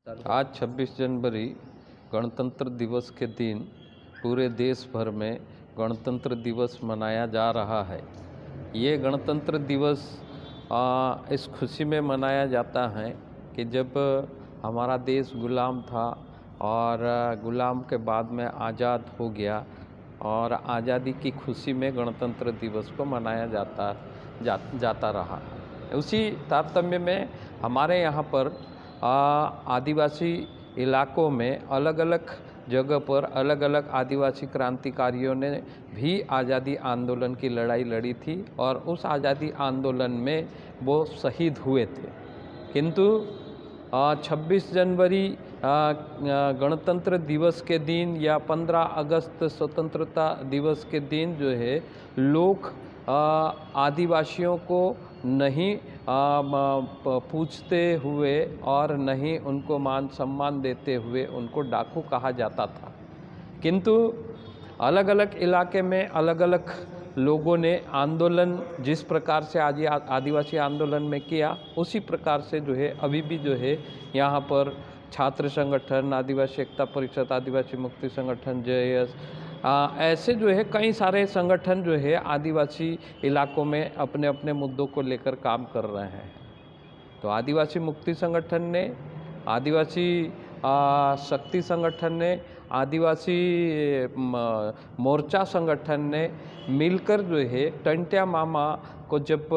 आज 26 जनवरी गणतंत्र दिवस के दिन पूरे देश भर में गणतंत्र दिवस मनाया जा रहा है। ये गणतंत्र दिवस इस खुशी में मनाया जाता है कि जब हमारा देश गुलाम था और गुलाम के बाद में आज़ाद हो गया और आज़ादी की खुशी में गणतंत्र दिवस को मनाया जाता रहा। उसी तारतम्य में हमारे यहाँ पर आदिवासी इलाकों में अलग अलग जगह पर अलग अलग आदिवासी क्रांतिकारियों ने भी आज़ादी आंदोलन की लड़ाई लड़ी थी और उस आज़ादी आंदोलन में वो शहीद हुए थे। किंतु 26 जनवरी गणतंत्र दिवस के दिन या 15 अगस्त स्वतंत्रता दिवस के दिन जो है लोग आदिवासियों को नहीं पूछते हुए और नहीं उनको मान सम्मान देते हुए उनको डाकू कहा जाता था। किंतु अलग अलग इलाके में अलग अलग लोगों ने आंदोलन जिस प्रकार से आज आदिवासी आंदोलन में किया उसी प्रकार से जो है अभी भी जो है यहाँ पर छात्र संगठन, आदिवासी एकता परिषद, आदिवासी मुक्ति संगठन, JS ऐसे जो है कई सारे संगठन जो है आदिवासी इलाकों में अपने अपने मुद्दों को लेकर काम कर रहे हैं। तो आदिवासी मुक्ति संगठन ने, आदिवासी शक्ति संगठन ने, आदिवासी मोर्चा संगठन ने मिलकर जो है टंट्या मामा को जब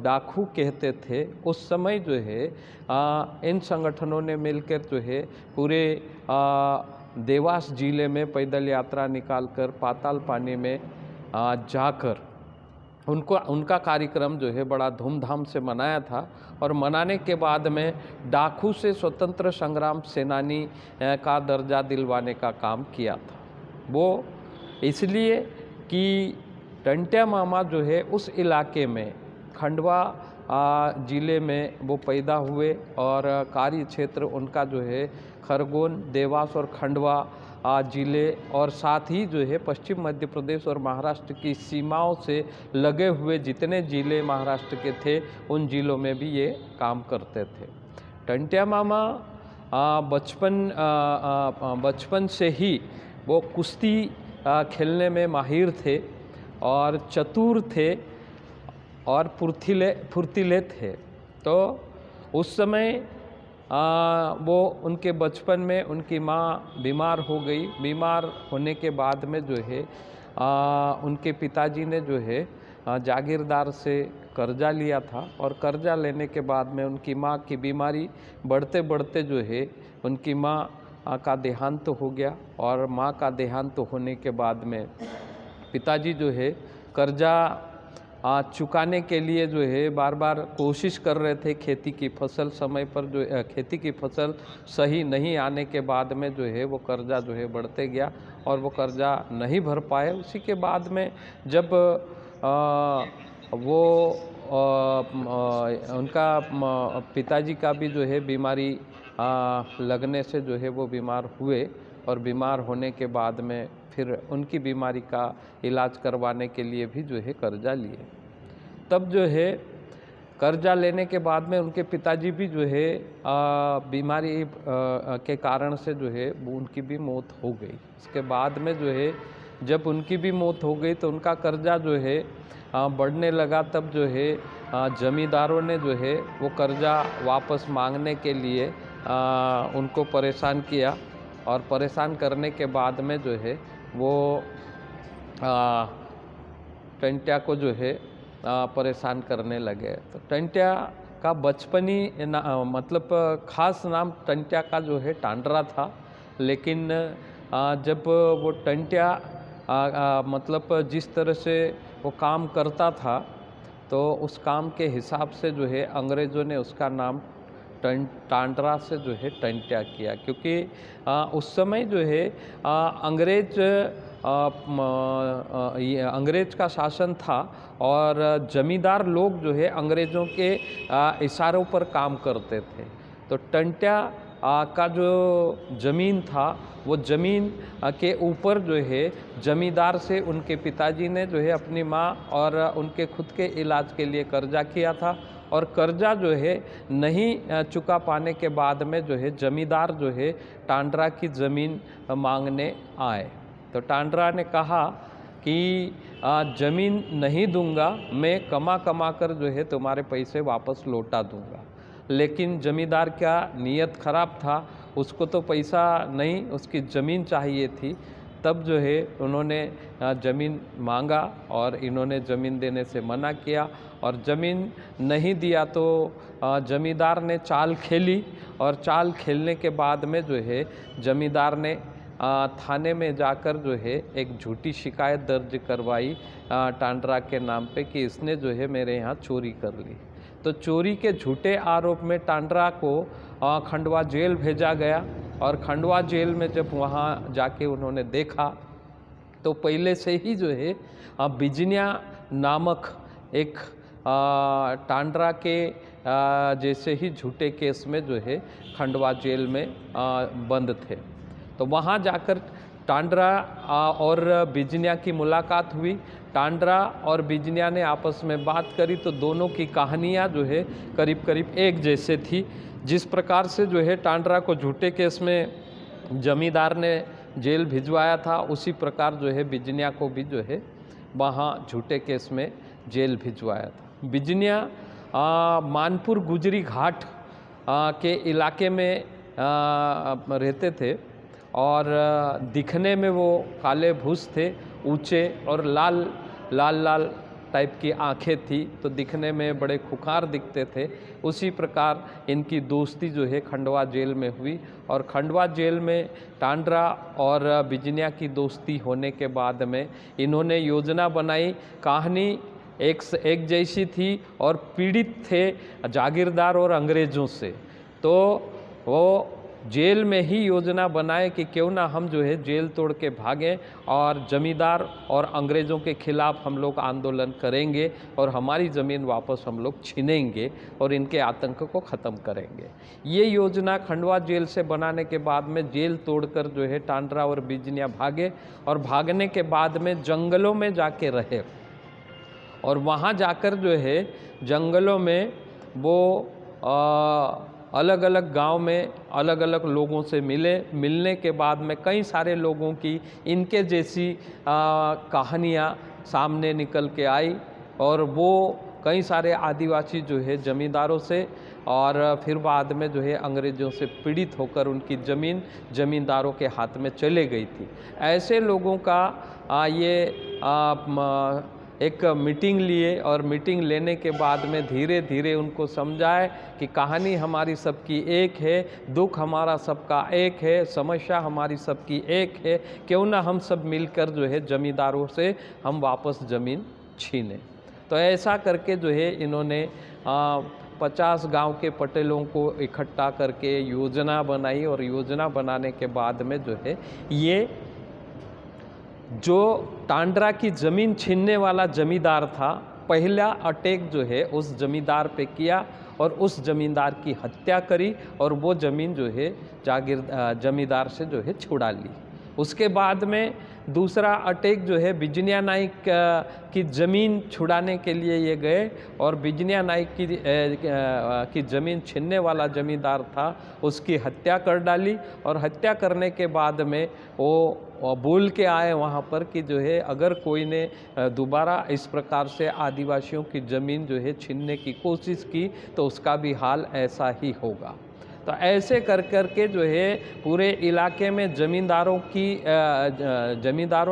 डाकू कहते थे उस समय जो है इन संगठनों ने मिलकर जो है पूरे देवास जिले में पैदल यात्रा निकालकर पाताल पानी में जाकर उनका कार्यक्रम जो है बड़ा धूमधाम से मनाया था और मनाने के बाद में डाकू से स्वतंत्र संग्राम सेनानी का दर्जा दिलवाने का काम किया था। वो इसलिए कि टंट्या मामा जो है उस इलाके में खंडवा जिले में वो पैदा हुए और कार्य क्षेत्र उनका जो है खरगोन, देवास और खंडवा जिले और साथ ही जो है पश्चिम मध्य प्रदेश और महाराष्ट्र की सीमाओं से लगे हुए जितने जिले महाराष्ट्र के थे उन जिलों में भी ये काम करते थे। टंट्या मामा बचपन से ही वो कुश्ती खेलने में माहिर थे और चतुर थे और फुर्तीले थे। तो उस समय वो उनके बचपन में उनकी माँ बीमार हो गई। बीमार होने के बाद में जो है उनके पिताजी ने जो है जागीरदार से कर्जा लिया था और कर्जा लेने के बाद में उनकी माँ की बीमारी बढ़ते बढ़ते जो है उनकी माँ का देहांत हो गया और माँ का देहांत होने के बाद में पिताजी जो है कर्जा चुकाने के लिए जो है बार बार कोशिश कर रहे थे। खेती की फसल समय पर जो खेती की फसल सही नहीं आने के बाद में जो है वो कर्जा जो है बढ़ते गया और वो कर्जा नहीं भर पाए। उसी के बाद में जब उनका पिताजी का भी जो है बीमारी लगने से जो है वो बीमार हुए और बीमार होने के बाद में फिर उनकी बीमारी का इलाज करवाने के लिए भी जो है कर्जा लिए। तब जो है कर्जा लेने के बाद में उनके पिताजी भी जो है बीमारी के कारण से जो है उनकी भी मौत हो गई। इसके बाद में जो है जब उनकी भी मौत हो गई तो उनका कर्जा जो है बढ़ने लगा। तब जो है जमींदारों ने जो है वो कर्जा वापस मांगने के लिए उनको परेशान किया और परेशान करने के बाद में जो है वो टंट्या को जो है परेशान करने लगे। तो टंट्या का बचपनी मतलब खास नाम टंट्या का जो है टांडरा था। लेकिन जब वो टंट्या मतलब जिस तरह से वो काम करता था तो उस काम के हिसाब से जो है अंग्रेज़ों ने उसका नाम टांडरा से जो है टंट्या किया। क्योंकि उस समय जो है अंग्रेज का शासन था और जमींदार लोग जो है अंग्रेज़ों के इशारों पर काम करते थे। तो टंट्या का जो ज़मीन था वो ज़मीन के ऊपर जो है जमींदार से उनके पिताजी ने जो है अपनी माँ और उनके खुद के इलाज के लिए कर्जा किया था और कर्जा जो है नहीं चुका पाने के बाद में जो है जमींदार जो है टांड्रा की ज़मीन मांगने आए। तो टांड्रा ने कहा कि ज़मीन नहीं दूंगा, मैं कमा कमा कर जो है तुम्हारे पैसे वापस लौटा दूंगा। लेकिन ज़मींदार का नीयत ख़राब था, उसको तो पैसा नहीं, उसकी ज़मीन चाहिए थी। तब जो है उन्होंने ज़मीन मांगा और इन्होंने ज़मीन देने से मना किया और ज़मीन नहीं दिया तो ज़मींदार ने चाल खेली और चाल खेलने के बाद में जो है ज़मींदार ने थाने में जाकर जो है एक झूठी शिकायत दर्ज करवाई टांड्रा के नाम पे कि इसने जो है मेरे यहाँ चोरी कर ली। तो चोरी के झूठे आरोप में टांड्रा को खंडवा जेल भेजा गया और खंडवा जेल में जब वहाँ जाके उन्होंने देखा तो पहले से ही जो है बिजनिया नामक एक टांड्रा के जैसे ही झूठे केस में जो है खंडवा जेल में बंद थे। तो वहाँ जाकर टांड्रा और बिजनिया की मुलाकात हुई। टांड्रा और बिजनिया ने आपस में बात करी तो दोनों की कहानियाँ जो है करीब करीब एक जैसे थी। जिस प्रकार से जो है टांड्रा को झूठे केस में जमींदार ने जेल भिजवाया था, उसी प्रकार जो है बिजनिया को भी जो है वहाँ झूठे केस में जेल भिजवाया था। बिजनिया मानपुर गुजरी घाट के इलाके में रहते थे और दिखने में वो काले भूस थे, ऊंचे और लाल लाल लाल टाइप की आंखें थी, तो दिखने में बड़े खुखार दिखते थे। उसी प्रकार इनकी दोस्ती जो है खंडवा जेल में हुई और खंडवा जेल में टांड्रा और बिजनिया की दोस्ती होने के बाद में इन्होंने योजना बनाई। कहानी एक जैसी थी और पीड़ित थे जागीरदार और अंग्रेज़ों से, तो वो जेल में ही योजना बनाए कि क्यों ना हम जो है जेल तोड़ के भागें और जमींदार और अंग्रेज़ों के खिलाफ़ हम लोग आंदोलन करेंगे और हमारी ज़मीन वापस हम लोग छीनेंगे और इनके आतंक को ख़त्म करेंगे। ये योजना खंडवा जेल से बनाने के बाद में जेल तोड़कर जो है टांड्रा और बिजनिया भागे और भागने के बाद में जंगलों में जाके रहे और वहाँ जाकर जो है जंगलों में वो अलग अलग गांव में अलग अलग लोगों से मिलने के बाद में कई सारे लोगों की इनके जैसी कहानियाँ सामने निकल के आई और वो कई सारे आदिवासी जो है जमींदारों से और फिर बाद में जो है अंग्रेज़ों से पीड़ित होकर उनकी ज़मीन जमींदारों के हाथ में चले गई थी। ऐसे लोगों का एक मीटिंग लिए और मीटिंग लेने के बाद में धीरे धीरे उनको समझाए कि कहानी हमारी सबकी एक है, दुख हमारा सबका एक है, समस्या हमारी सबकी एक है, क्यों ना हम सब मिलकर जो है जमींदारों से हम वापस ज़मीन छीनें। तो ऐसा करके जो है इन्होंने 50 गांव के पटेलों को इकट्ठा करके योजना बनाई और योजना बनाने के बाद में जो है ये जो टांड्रा की ज़मीन छीनने वाला जमींदार था, पहला अटैक जो है उस जमींदार पे किया और उस जमींदार की हत्या करी और वो ज़मीन जो है जमींदार से जो है छुड़ा ली। उसके बाद में दूसरा अटैक जो है बिजनिया नाइक की ज़मीन छुड़ाने के लिए ये गए और बिजनिया नाइक की ज़मीन छीनने वाला ज़मींदार था, उसकी हत्या कर डाली और हत्या करने के बाद में वो बोल के आए वहाँ पर कि जो है अगर कोई ने दोबारा इस प्रकार से आदिवासियों की ज़मीन जो है छीनने की कोशिश की तो उसका भी हाल ऐसा ही होगा। तो ऐसे कर कर के जो है पूरे इलाके में जमींदारों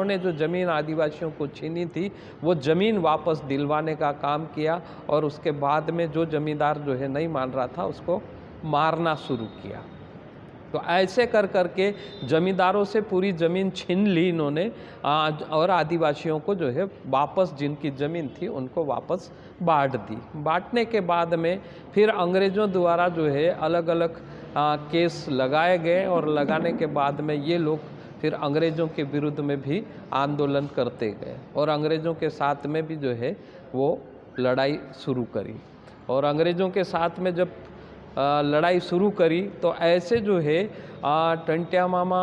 ने जो ज़मीन आदिवासियों को छीनी थी वो ज़मीन वापस दिलवाने का काम किया और उसके बाद में जो जमींदार जो है नहीं मान रहा था उसको मारना शुरू किया। तो ऐसे कर कर के ज़मींदारों से पूरी ज़मीन छीन ली इन्होंने और आदिवासियों को जो है वापस जिनकी ज़मीन थी उनको वापस बांट दी। बांटने के बाद में फिर अंग्रेज़ों द्वारा जो है अलग अलग केस लगाए गए और लगाने के बाद में ये लोग फिर अंग्रेज़ों के विरुद्ध में भी आंदोलन करते गए और अंग्रेज़ों के साथ में भी जो है वो लड़ाई शुरू करी और अंग्रेज़ों के साथ में जब लड़ाई शुरू करी तो ऐसे जो है टंट्या मामा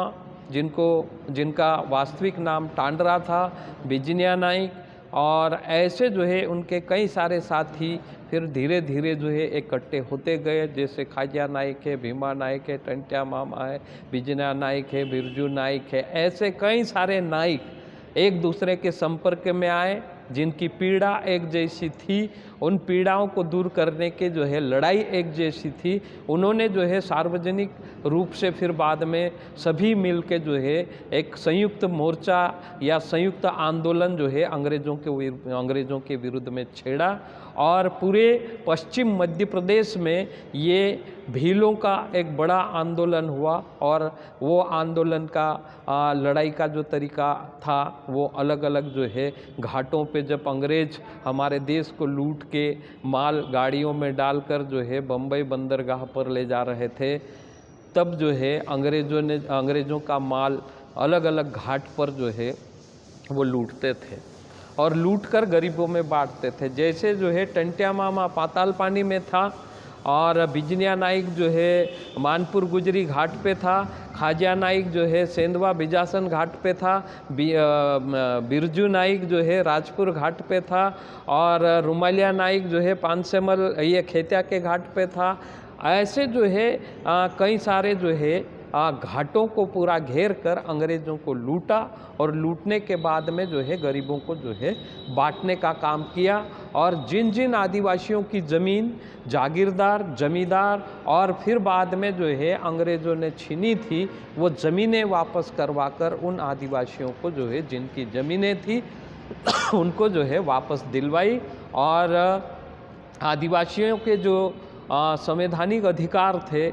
जिनका वास्तविक नाम टांड्रा था, बिजनिया नाइक और ऐसे जो है उनके कई सारे साथी फिर धीरे धीरे जो है इकट्ठे होते गए। जैसे खाजा नाइक है, भीमा नाइक है, टंट्या मामा है, बिजना नाइक है, बिरजू नाइक है, ऐसे कई सारे नाइक एक दूसरे के संपर्क में आए जिनकी पीड़ा एक जैसी थी। उन पीड़ाओं को दूर करने के जो है लड़ाई एक जैसी थी। उन्होंने जो है सार्वजनिक रूप से फिर बाद में सभी मिल के जो है एक संयुक्त मोर्चा या संयुक्त आंदोलन जो है अंग्रेज़ों के विरुद्ध में छेड़ा और पूरे पश्चिम मध्य प्रदेश में ये भीलों का एक बड़ा आंदोलन हुआ। और वो आंदोलन का लड़ाई का जो तरीका था वो अलग अलग जो है घाटों पे जब अंग्रेज हमारे देश को लूट के माल गाड़ियों में डालकर जो है बम्बई बंदरगाह पर ले जा रहे थे, तब जो है अंग्रेज़ों का माल अलग अलग घाट पर जो है वो लूटते थे और लूटकर गरीबों में बांटते थे। जैसे जो है टंट्या मामा पाताल पानी में था और बिजनिया नाइक जो है मानपुर गुजरी घाट पे था, खाजा नाइक जो है सेंधवा बिजासन घाट पे था, बिरजू नाइक जो है राजपुर घाट पे था और रुमालिया नाइक जो है पानसेमल ये खेतिया के घाट पे था। ऐसे जो है कई सारे जो है घाटों को पूरा घेर कर अंग्रेज़ों को लूटा और लूटने के बाद में जो है गरीबों को जो है बांटने का काम किया। और जिन जिन आदिवासियों की ज़मीन जागीरदार जमींदार और फिर बाद में जो है अंग्रेज़ों ने छीनी थी वो ज़मीनें वापस करवाकर उन आदिवासियों को जो है जिनकी ज़मीनें थी उनको जो है वापस दिलवाई। और आदिवासियों के जो संवैधानिक अधिकार थे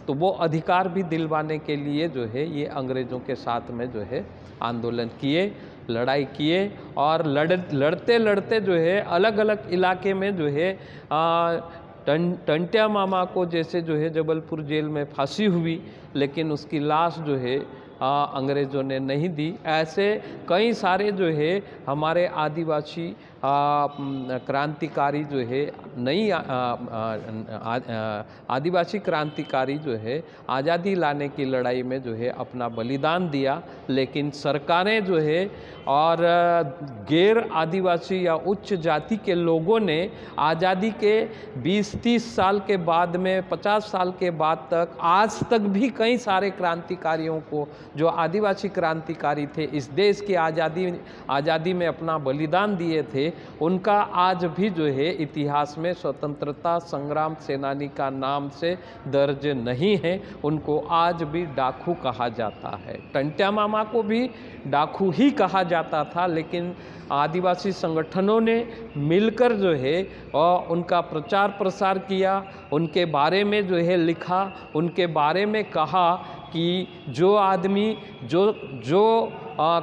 तो वो अधिकार भी दिलवाने के लिए जो है ये अंग्रेज़ों के साथ में जो है आंदोलन किए, लड़ाई किए और लड़ते लड़ते जो है अलग अलग इलाके में जो है टंट्या मामा को जैसे जो है जबलपुर जेल में फांसी हुई, लेकिन उसकी लाश जो है अंग्रेज़ों ने नहीं दी। ऐसे कई सारे जो है हमारे आदिवासी क्रांतिकारी जो है नई आदिवासी क्रांतिकारी जो है आज़ादी लाने की लड़ाई में जो है अपना बलिदान दिया, लेकिन सरकारें जो है और गैर आदिवासी या उच्च जाति के लोगों ने आज़ादी के 20-30 साल के बाद में 50 साल के बाद तक आज तक भी कई सारे क्रांतिकारियों को जो आदिवासी क्रांतिकारी थे इस देश की आज़ादी में अपना बलिदान दिए थे, उनका आज भी जो है इतिहास में स्वतंत्रता संग्राम सेनानी का नाम से दर्ज नहीं है। उनको आज भी डाकू कहा जाता है। टंट्या मामा को भी डाकू ही कहा जाता था, लेकिन आदिवासी संगठनों ने मिलकर जो है उनका प्रचार प्रसार किया, उनके बारे में जो है लिखा, उनके बारे में कहा कि जो आदमी जो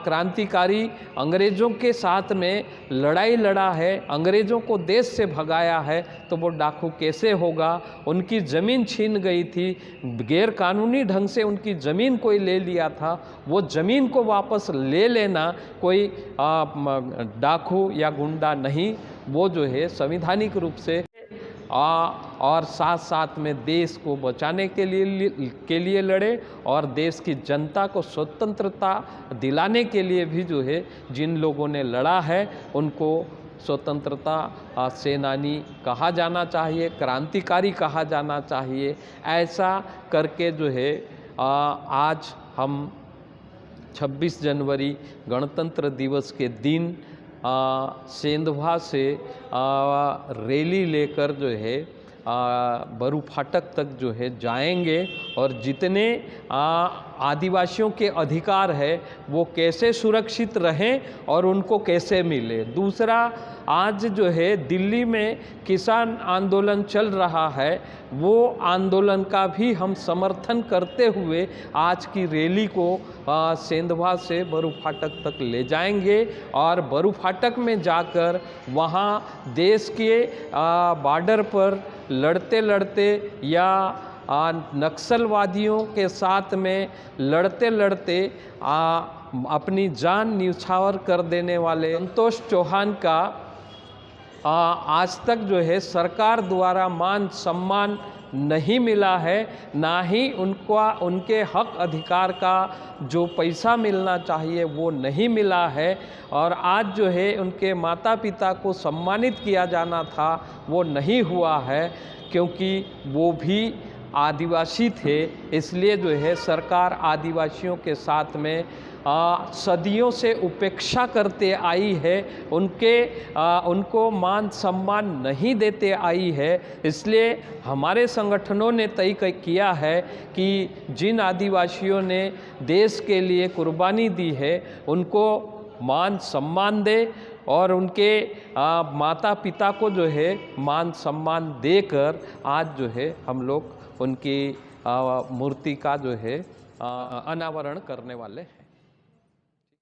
क्रांतिकारी अंग्रेज़ों के साथ में लड़ाई लड़ा है, अंग्रेज़ों को देश से भगाया है, तो वो डाकू कैसे होगा। उनकी ज़मीन छीन गई थी, गैर कानूनी ढंग से उनकी ज़मीन कोई ले लिया था, वो ज़मीन को वापस ले लेना कोई डाकू या गुंडा नहीं, वो जो है संवैधानिक रूप से और साथ साथ में देश को बचाने के लिए लड़े और देश की जनता को स्वतंत्रता दिलाने के लिए भी जो है जिन लोगों ने लड़ा है उनको स्वतंत्रता सेनानी कहा जाना चाहिए, क्रांतिकारी कहा जाना चाहिए। ऐसा करके जो है आज हम 26 जनवरी गणतंत्र दिवस के दिन सेंधवा से रैली लेकर जो है बरू फाटक तक जो है जाएंगे और जितने आदिवासियों के अधिकार है वो कैसे सुरक्षित रहें और उनको कैसे मिले। दूसरा, आज जो है दिल्ली में किसान आंदोलन चल रहा है, वो आंदोलन का भी हम समर्थन करते हुए आज की रैली को सेंधवा से बरू फाटक तक ले जाएंगे और बरू फाटक में जाकर वहाँ देश के बॉर्डर पर लड़ते लड़ते या नक्सलवादियों के साथ में लड़ते लड़ते अपनी जान न्यौछावर कर देने वाले संतोष चौहान का आज तक जो है सरकार द्वारा मान सम्मान नहीं मिला है, ना ही उनके हक अधिकार का जो पैसा मिलना चाहिए वो नहीं मिला है। और आज जो है उनके माता पिता को सम्मानित किया जाना था वो नहीं हुआ है, क्योंकि वो भी आदिवासी थे। इसलिए जो है सरकार आदिवासियों के साथ में सदियों से उपेक्षा करते आई है, उनको मान सम्मान नहीं देते आई है। इसलिए हमारे संगठनों ने तय किया है कि जिन आदिवासियों ने देश के लिए कुर्बानी दी है उनको मान सम्मान दे और उनके माता पिता को जो है मान सम्मान देकर आज जो है हम लोग उनकी मूर्ति का जो है अनावरण करने वाले हैं।